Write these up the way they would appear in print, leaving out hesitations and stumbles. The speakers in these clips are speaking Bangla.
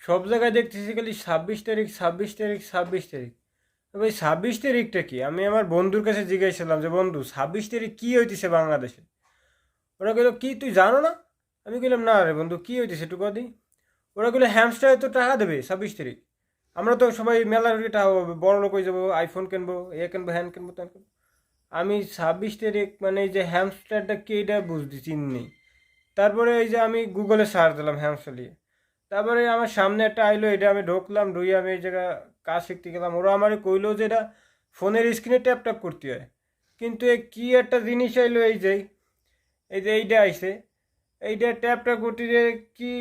সব জায়গায় দেখতেছি খালি 26 তারিখ 26 তারিখ 26 তারিখ। ভাই 26 তারিখটা কি? আমি আমার বন্ধুর কাছে জিজ্ঞাসলাম যে বন্ধু 26 তারিখ কী হইতেছে বাংলাদেশে? ওরা কইলো কি তুই জানো না? আমি কইলাম না রে বন্ধু কী হইতেছে একটু কদি। ওরা কইলো হ্যামস্টারে তো টাকা দেবে 26 তারিখ। আমরা তো সবাই মেলার টাকা পাবো, বড় লোক হয়ে যাবো, আইফোন কিনবো, এ কিনবো, হ্যান কিনবো, ত্যান কিনবো। আমি 26 তারিখ মানে এই যে হ্যামস্টারটা কি এটা বুঝতে চিনি। তারপরে এই যে আমি গুগলে সার্চ দিলাম হ্যামস্টার নিয়ে। তারপরে আমার সামনে একটা আইলো, এটা আমি ঢুকলাম, ঢুই আমি এই জায়গা কাজ শিখতে গেলাম। ওরা আমার কইলো যে এটা ফোনের স্ক্রিনে ট্যাপ ট্যাপ করতে হয়। কিন্তু এ কি একটা জিনিস আইলো, এই যে এইটা আইছে, এইটা ট্যাপ ট্যাপ করতে যে কি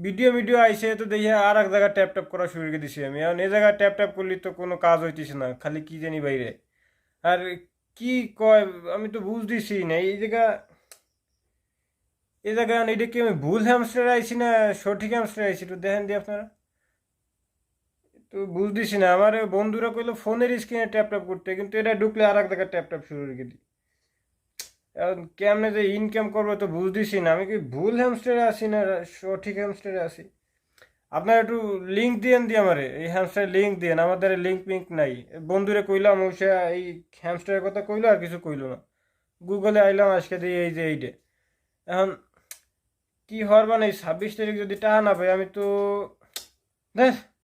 ভিডিও ভিডিও আইছে, তো দেখি আর এক জায়গায় ট্যাপ ট্যাপ করা শুরু করে দিছি আমি। এখন এই জায়গায় ট্যাপ ট্যাপ করলে তো কোনো কাজ হইতেছে না, খালি কি জানি বাইরে। আর কি কয় আমি তো বুঝতেছি না এই জায়গা এটা কি আমি ভুল হ্যামস্টার আইছি না সঠিক হ্যামস্টার আইছি, একটু দেখেন দিয়ে আপনারা। তো বুঝতেছি না, আমার ওই বন্ধুরা কইলো ফোনের স্ক্রিনে ট্যাপ ট্যাপ করতে, কিন্তু এটা ঢুকলে আর এক জায়গায় ট্যাপ ট্যাপ শুরু করে দিই। এখন কেমনে যে ইনকাম করবো তো বুঝতেছি না, আমি কি ভুল হ্যামস্টারে আছি না সঠিক হ্যামস্টারে আছি। আপনারা একটু লিঙ্ক দিয়েন দিয়ে আমারে, এই হ্যামস্টারের লিঙ্ক দিয়েন। আমাদের লিঙ্ক মিঙ্ক নাই। বন্ধুরে কইলাম, ও সে এই হ্যামস্টারের কথা কইলো আর কিছু কইলো না। গুগলে আইলাম আজকে দিয়ে এই যে এইটা। এখন কি হওয়ার মানে 26 তারিখ যদি টাকা না পাই আমি তো দেখ